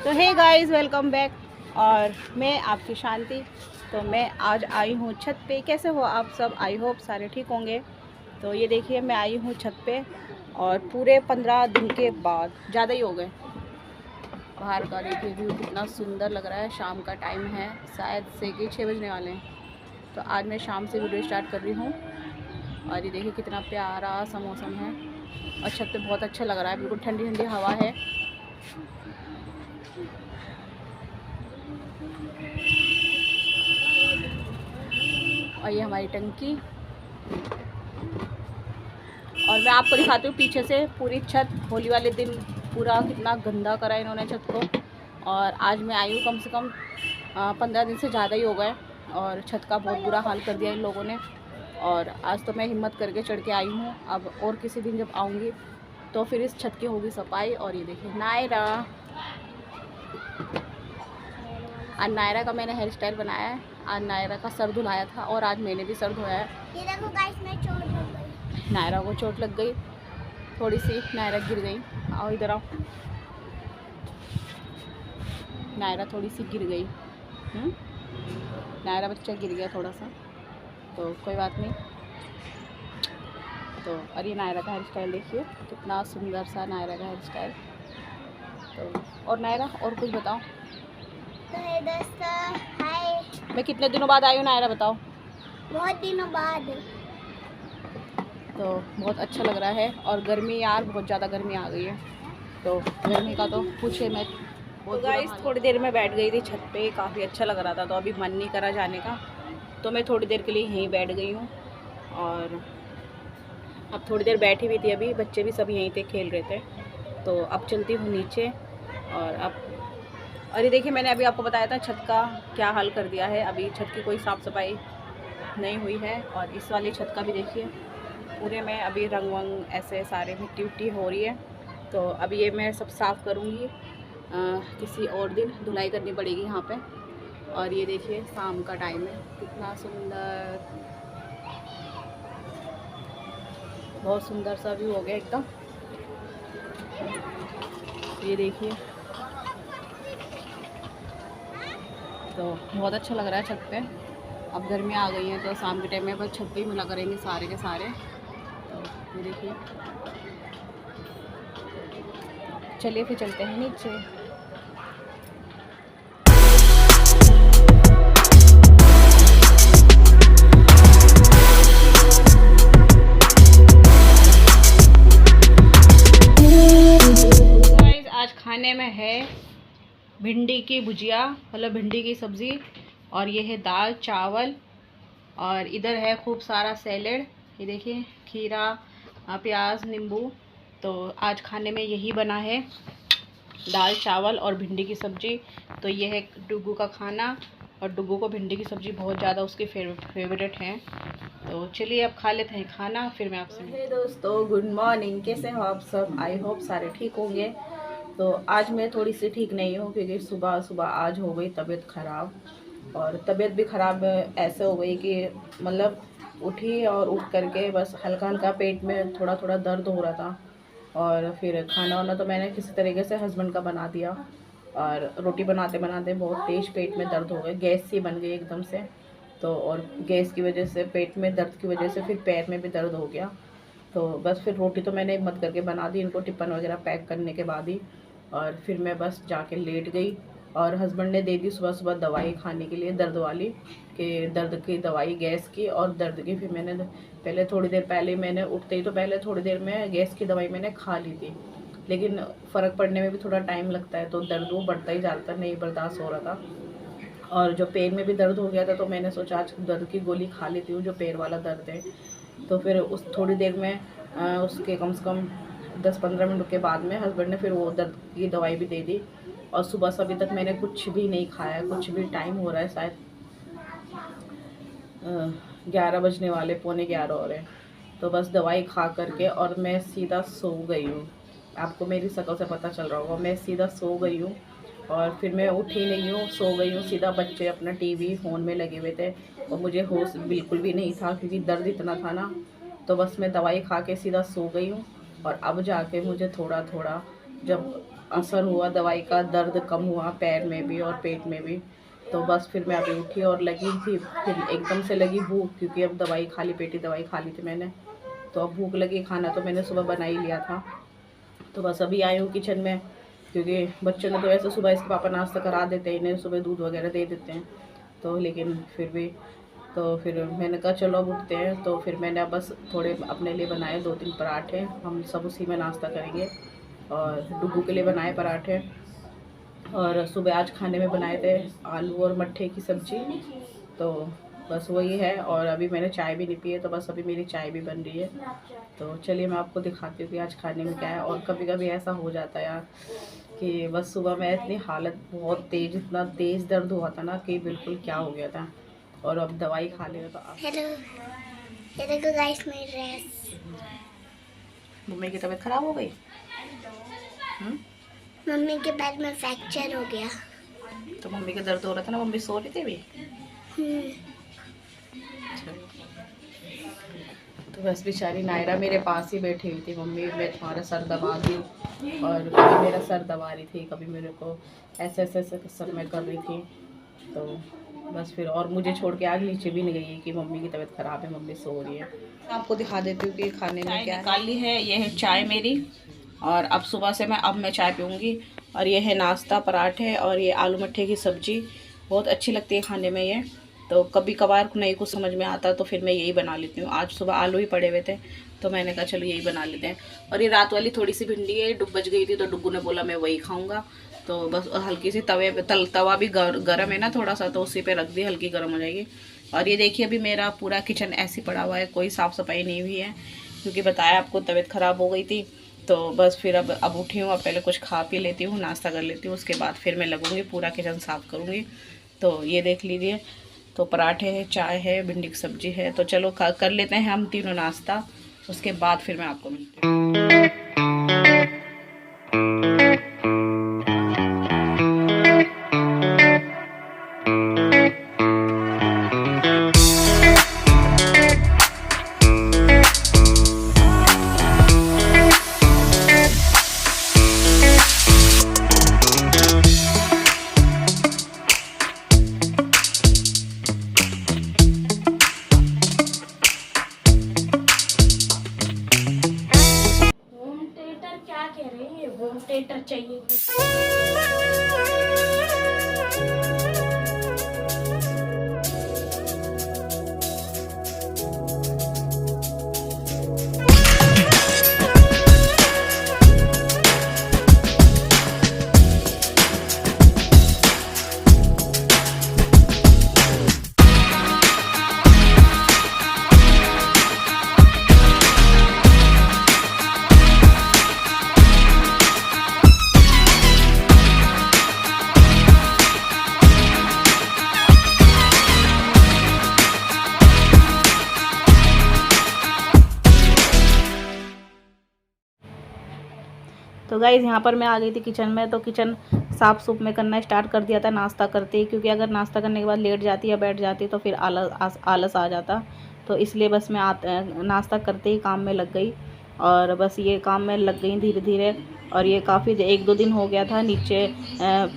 तो hey guys, welcome back. और मैं आपकी शांति। तो मैं आज आई हूँ छत पे। कैसे हो आप सब? आई होप सारे ठीक होंगे। तो ये देखिए, मैं आई हूँ छत पे और पूरे 15 दिन के बाद, ज़्यादा ही हो गए। बाहर का देखिए व्यू कितना सुंदर लग रहा है। शाम का टाइम है, शायद से कि 6 बजने वाले हैं। तो आज मैं शाम से वीडियो स्टार्ट कर रही हूँ। और ये देखिए कितना प्यारा सा मौसम है और छत पे बहुत अच्छा लग रहा है। बिल्कुल ठंडी ठंडी हवा है। और ये हमारी टंकी। और मैं आपको दिखाती हूँ पीछे से पूरी छत। होली वाले दिन पूरा कितना गंदा करा इन्होंने छत को। और आज मैं आई हूँ, कम से कम 15 दिन से ज़्यादा ही हो गए। और छत का बहुत बुरा हाल कर दिया इन लोगों ने। और आज तो मैं हिम्मत करके चढ़ के आई हूँ। अब और किसी दिन जब आऊँगी तो फिर इस छत की होगी सफाई। और ये देखिए नायरा, आज नायरा का मैंने हेयर स्टाइल बनाया है। आज नायरा का सर धुलाया था और आज मैंने भी सर धोया है। ये देखो गाइस, मैं चोट लग गई। नायरा को चोट लग गई थोड़ी सी। नायरा गिर गई। आओ इधर आओ। नायरा थोड़ी सी गिर गई। नायरा बच्चा गिर गया थोड़ा सा, तो कोई बात नहीं। तो और ये नायरा का हेयर स्टाइल देखिए कितना सुंदर सा नायरा का हेयर स्टाइल। तो और नायरा, और कुछ बताओ। तो हे दोस्तों, हाय। मैं कितने दिनों बाद आई हूँ नायरा, बताओ। बहुत दिनों बाद। तो बहुत अच्छा लग रहा है। और गर्मी यार, बहुत ज़्यादा गर्मी आ गई है। तो गर्मी का तो पूछे मैं। तो गाइस, थोड़ी देर में बैठ गई थी छत पे, काफ़ी अच्छा लग रहा था। तो अभी मन नहीं करा जाने का, तो मैं थोड़ी देर के लिए यहीं बैठ गई हूँ। और अब थोड़ी देर बैठी हुई थी, अभी बच्चे भी सब यहीं थे, खेल रहे थे। तो अब चलती हूँ नीचे। और ये देखिए, मैंने अभी आपको बताया था छत का क्या हाल कर दिया है। अभी छत की कोई साफ़ सफाई नहीं हुई है। और इस वाली छत का भी देखिए पूरे में अभी रंग वंग ऐसे सारे मिट्टी विट्टी हो रही है। तो अभी ये मैं सब साफ़ करूँगी। किसी और दिन धुलाई करनी पड़ेगी यहाँ पे। और ये देखिए शाम का टाइम है, कितना सुंदर, बहुत सुंदर सा व्यू हो गया एकदम। ये देखिए, तो बहुत अच्छा लग रहा है छत पे। अब गर्मियाँ आ गई हैं तो शाम के टाइम में बस छत पे ही मिला करेंगे सारे के सारे। तो ये देखिए, चलिए फिर चलते हैं नीचे। आज खाने में है भिंडी की भुजिया, मतलब भिंडी की सब्ज़ी। और ये है दाल चावल। और इधर है खूब सारा सैलेड। ये देखिए खीरा, प्याज, नींबू। तो आज खाने में यही बना है, दाल चावल और भिंडी की सब्ज़ी। तो ये है डुगू का खाना। और डुगू को भिंडी की सब्ज़ी बहुत ज़्यादा उसकी फेवरेट है। तो चलिए अब खा लेते हैं खाना, फिर मैं आपसे। हे दोस्तों, गुड मॉर्निंग। कैसे हो आप सब? आई होप सारे ठीक होंगे। तो आज मैं थोड़ी सी ठीक नहीं हूँ, क्योंकि सुबह सुबह आज हो गई तबीयत ख़राब। और तबीयत भी ख़राब ऐसे हो गई कि मतलब उठी और उठ करके बस हल्का हल्का पेट में थोड़ा थोड़ा दर्द हो रहा था। और फिर खाना वाना तो मैंने किसी तरीके से हस्बैंड का बना दिया। और रोटी बनाते बनाते बहुत तेज़ पेट में दर्द हो गई, गैस सी बन गई एकदम से। तो और गैस की वजह से, पेट में दर्द की वजह से फिर पैर में भी दर्द हो गया। तो बस फिर रोटी तो मैंने हिम्मत करके बना दी, इनको टिफ़िन वगैरह पैक करने के बाद ही। और फिर मैं बस जाके लेट गई। और हस्बैंड ने दे दी सुबह सुबह दवाई खाने के लिए, दर्द वाली, कि दर्द की दवाई, गैस की और दर्द की। फिर मैंने पहले थोड़ी देर पहले, मैंने उठते ही तो पहले थोड़ी देर में गैस की दवाई मैंने खा ली थी। लेकिन फ़र्क पड़ने में भी थोड़ा टाइम लगता है, तो दर्द वो बढ़ता ही जाता, नहीं बर्दाश्त हो रहा था। और जो पैर में भी दर्द हो गया था, तो मैंने सोचा आज दर्द की गोली खा लेती हूँ, जो पैर वाला दर्द है। तो फिर उस थोड़ी देर में उसके कम से कम 10-15 मिनट के बाद में हस्बैंड ने फिर वो दर्द की दवाई भी दे दी। और सुबह से अभी तक मैंने कुछ भी नहीं खाया, कुछ भी। टाइम हो रहा है शायद 11 बजने वाले, पौने 11 हो रहे हैं। तो बस दवाई खा करके और मैं सीधा सो गई हूँ। आपको मेरी शक्ल से पता चल रहा होगा, मैं सीधा सो गई हूँ। और फिर मैं उठी नहीं हूँ, सो गई हूँ सीधा। बच्चे अपना टीवी फ़ोन में लगे हुए थे और मुझे होश बिल्कुल भी नहीं था, क्योंकि दर्द इतना था ना। तो बस मैं दवाई खा के सीधा सो गई हूँ। और अब जाके मुझे थोड़ा थोड़ा जब असर हुआ दवाई का, दर्द कम हुआ पैर में भी और पेट में भी। तो बस फिर मैं अभी उठी और लगी थी, फिर एकदम से लगी भूख, क्योंकि अब दवाई खाली पेटी दवाई खा ली थी मैंने, तो अब भूख लगी। खाना तो मैंने सुबह बना ही लिया था। तो बस अभी आई हूँ किचन में, क्योंकि बच्चों ने तो वैसे सुबह इसके पापा नाश्ता करा देते हैं, इन्हें सुबह दूध वगैरह दे देते हैं, तो लेकिन फिर भी तो फिर मैंने कहा चलो अब उठते हैं। तो फिर मैंने अब बस थोड़े अपने लिए बनाए 2-3 पराठे, हम सब उसी में नाश्ता करेंगे। और डुगू के लिए बनाए पराठे, और सुबह आज खाने में बनाए थे आलू और मट्ठे की सब्ज़ी। तो बस वही है। और अभी मैंने चाय भी नहीं पी है, तो बस अभी मेरी चाय भी बन रही है। तो चलिए मैं आपको दिखाती हूँ कि आज खाने में क्या है। और कभी कभी ऐसा हो जाता है यार कि बस सुबह में इतनी हालत बहुत तेज़, इतना तेज़ दर्द हुआ था ना कि बिल्कुल क्या हो गया था। और अब दवाई खा ले तो हेलो, ये देखो गाइस मेरी ड्रेस। मम्मी की तबीयत खराब हो गई। मम्मी के पैर में फ्रैक्चर हो गया। तो मम्मी का दर्द हो रहा था ना, मम्मी सो रही थी अभी। तो बस बेचारी नायरा मेरे पास ही बैठी हुई थी, मम्मी मैं तुम्हारा सर दबा दी, और कभी मेरा सर दबा रही थी, कभी मेरे को ऐसे ऐसे ऐसे सर में कर रही थी। तो बस फिर और मुझे छोड़ के आज नीचे भी नहीं गई कि मम्मी की तबीयत ख़राब है, मम्मी सो रही है। आपको दिखा देती हूँ कि खाने में क्या निकाल ली है। ये है चाय मेरी, और अब सुबह से मैं चाय पीऊँगी। और ये है नाश्ता पराठे, और ये आलू मट्ठे की सब्ज़ी, बहुत अच्छी लगती है खाने में ये। तो कभी कभार नहीं कुछ समझ में आता तो फिर मैं यही बना लेती हूँ। आज सुबह आलू ही पड़े हुए थे, तो मैंने कहा चलो यही बना लेते हैं। और ये रात वाली थोड़ी सी भिंडी है, डूब बच गई थी, तो डुग्गू ने बोला मैं वही खाऊंगा। तो बस हल्की सी तवे पे तवा भी गर्म है ना थोड़ा सा, तो उसी पे रख दी, हल्की गर्म हो जाएगी। और ये देखिए अभी मेरा पूरा किचन ऐसे पड़ा हुआ है, कोई साफ़ सफाई नहीं हुई है, क्योंकि बताया आपको तबीयत ख़राब हो गई थी। तो बस फिर अब उठी हूँ, अब पहले कुछ खा पी लेती हूँ, नाश्ता कर लेती हूँ, उसके बाद फिर मैं लगूँगी पूरा किचन साफ़ करूँगी। तो ये देख लीजिए, तो पराठे है, चाय है, भिंडी की सब्ज़ी है। तो चलो कर लेते हैं हम तीनों नाश्ता, उसके बाद फिर मैं आपको मिलती हूँ। होम थिएटर चाहिए। तो गाइज़ यहाँ पर मैं आ गई थी किचन में। तो किचन साफ़ सूफ में करना स्टार्ट कर दिया था नाश्ता करते ही, क्योंकि अगर नाश्ता करने के बाद लेट जाती या बैठ जाती तो फिर आलस आ जाता। तो इसलिए बस मैं नाश्ता करते ही काम में लग गई, और बस ये काम में लग गई धीरे धीरे। और ये काफ़ी 1-2 दिन हो गया था नीचे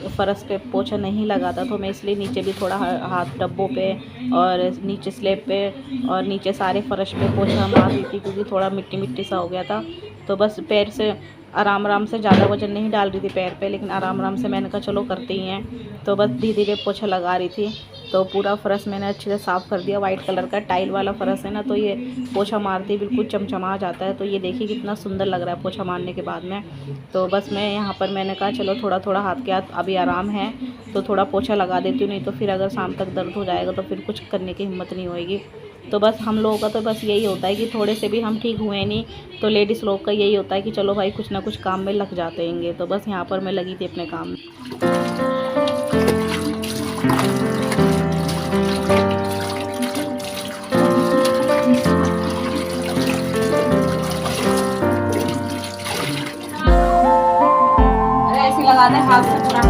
फर्श पे पोछा नहीं लगा था, तो मैं इसलिए नीचे भी थोड़ा हाथ डब्बों पे और नीचे स्लैब पे और नीचे सारे फर्श पे पोछा मार दी थी, क्योंकि थोड़ा मिट्टी मिट्टी सा हो गया था। तो बस पैर से आराम से, ज़्यादा वजन नहीं डाल रही थी पैर पे, लेकिन आराम से मैंने कहा चलो करते ही हैं। तो बस धीरे धीरे पोछा लगा रही थी। तो पूरा फर्श मैंने अच्छे से साफ़ कर दिया। वाइट कलर का टाइल वाला फर्श है ना, तो ये पोछा मारते ही बिल्कुल चमचमा जाता है। तो ये देखिए कितना सुंदर लग रहा है पोछा मारने के बाद में। तो बस मैं यहाँ पर मैंने कहा चलो थोड़ा थोड़ा हाथ के हाथ अभी आराम है तो थोड़ा पोछा लगा देती हूँ, नहीं तो फिर अगर शाम तक दर्द हो जाएगा तो फिर कुछ करने की हिम्मत नहीं होएगी। तो बस हम लोगों का तो बस यही होता है कि थोड़े से भी हम ठीक हुए नहीं, तो लेडीज़ लोग का यही होता है कि चलो भाई कुछ ना कुछ काम में लग जाते हैं। तो बस यहाँ पर मैं लगी थी अपने काम में। ऐसे लगा दे हाथ से पूरा।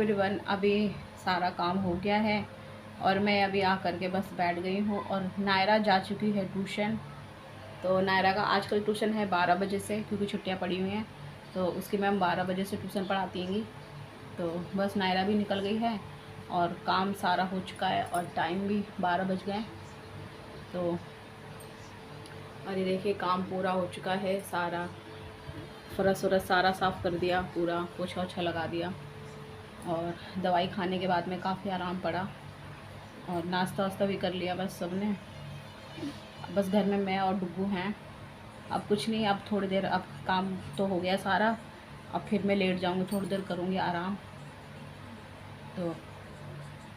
एवरीवन, अभी सारा काम हो गया है और मैं अभी आ करके बस बैठ गई हूँ। और नायरा जा चुकी है ट्यूशन। तो नायरा का आजकल ट्यूशन है 12 बजे से, क्योंकि छुट्टियाँ पड़ी हुई हैं। तो उसकी मैम 12 बजे से ट्यूशन पढ़ाती हैं। तो बस नायरा भी निकल गई है और काम सारा हो चुका है और टाइम भी 12 बज गए। तो और ये देखिए काम पूरा हो चुका है, सारा फरस वरस सारा साफ़ कर दिया, पूरा पोछा ओछा लगा दिया। और दवाई खाने के बाद में काफ़ी आराम पड़ा और नाश्ता वास्ता भी कर लिया बस सबने। बस घर में मैं और डुग्गू हैं। अब कुछ नहीं, अब थोड़ी देर, अब काम तो हो गया सारा, अब फिर मैं लेट जाऊंगी, थोड़ी देर करूंगी आराम। तो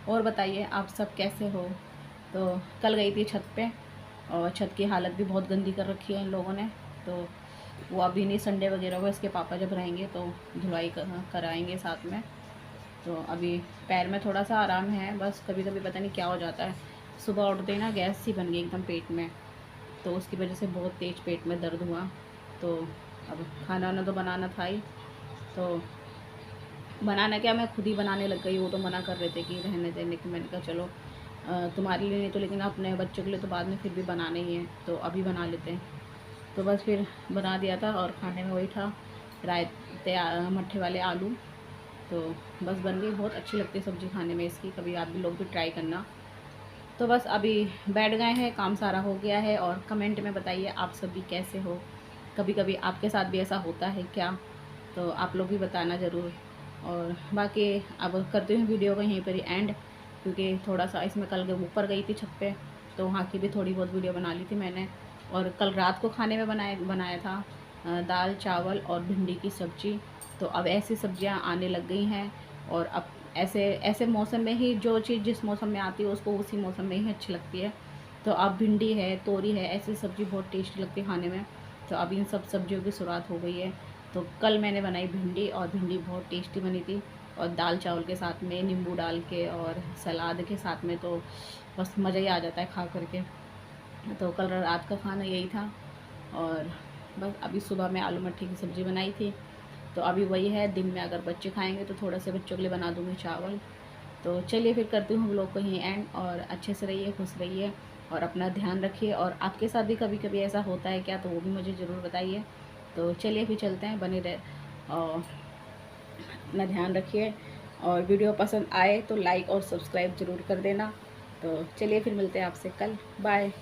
और बताइए आप सब कैसे हो। तो कल गई थी छत पे और छत की हालत भी बहुत गंदी कर रखी है इन लोगों ने। तो वो अभी नहीं, संडे वगैरह को इसके पापा जब रहेंगे तो धुलाई कराएंगे साथ में। तो अभी पैर में थोड़ा सा आराम है, बस कभी कभी पता नहीं क्या हो जाता है, सुबह उठते ही ना गैस सी बन गई एकदम पेट में। तो उसकी वजह से बहुत तेज़ पेट में दर्द हुआ। तो अब खाना वाना तो बनाना था ही, तो बनाना क्या, मैं खुद ही बनाने लग गई। वो तो मना कर रहे थे कि रहने देने की, मैंने कहा चलो तुम्हारे लिए नहीं तो लेकिन अपने बच्चों के लिए तो बाद में फिर भी बनाना ही है, तो अभी बना लेते हैं। तो बस फिर बना दिया था और खाने में वही था, रायते मट्ठे वाले आलू। तो बस बन गई, बहुत अच्छी लगती है सब्ज़ी खाने में इसकी, कभी आप भी लोग भी ट्राई करना। तो बस अभी बैठ गए हैं, काम सारा हो गया है। और कमेंट में बताइए आप सभी कैसे हो, कभी कभी आपके साथ भी ऐसा होता है क्या, तो आप लोग भी बताना ज़रूर। और बाकी अब करती हूँ वीडियो को यहीं पर ही एंड, क्योंकि थोड़ा सा इसमें कल ऊपर गई थी छत पे, तो वहाँ की भी थोड़ी बहुत वीडियो बना ली थी मैंने। और कल रात को खाने में बनाया था दाल चावल और भिंडी की सब्ज़ी। तो अब ऐसी सब्जियां आने लग गई हैं और अब ऐसे ऐसे मौसम में ही जो चीज़ जिस मौसम में आती है उसको उसी मौसम में ही अच्छी लगती है। तो अब भिंडी है, तोरी है, ऐसी सब्ज़ी बहुत टेस्टी लगती है खाने में। तो अब इन सब सब्जियों की शुरुआत हो गई है। तो कल मैंने बनाई भिंडी और भिंडी बहुत टेस्टी बनी थी, और दाल चावल के साथ में नींबू डाल के और सलाद के साथ में तो बस मज़ा ही आ जाता है खा करके। तो कल रात का खाना यही था। और बस अभी सुबह में आलू मट्ठी की सब्ज़ी बनाई थी, तो अभी वही है। दिन में अगर बच्चे खाएंगे तो थोड़ा से बच्चों के लिए बना दूँगी चावल। तो चलिए फिर करती हूँ हम लोग को यहीं एंड, और अच्छे से रहिए, खुश रहिए और अपना ध्यान रखिए। और आपके साथ भी कभी कभी ऐसा होता है क्या, तो वो भी मुझे ज़रूर बताइए। तो चलिए फिर चलते हैं, बने रहे और अपना ध्यान रखिए। और वीडियो पसंद आए तो लाइक और सब्सक्राइब ज़रूर कर देना। तो चलिए फिर मिलते हैं आपसे कल, बाय।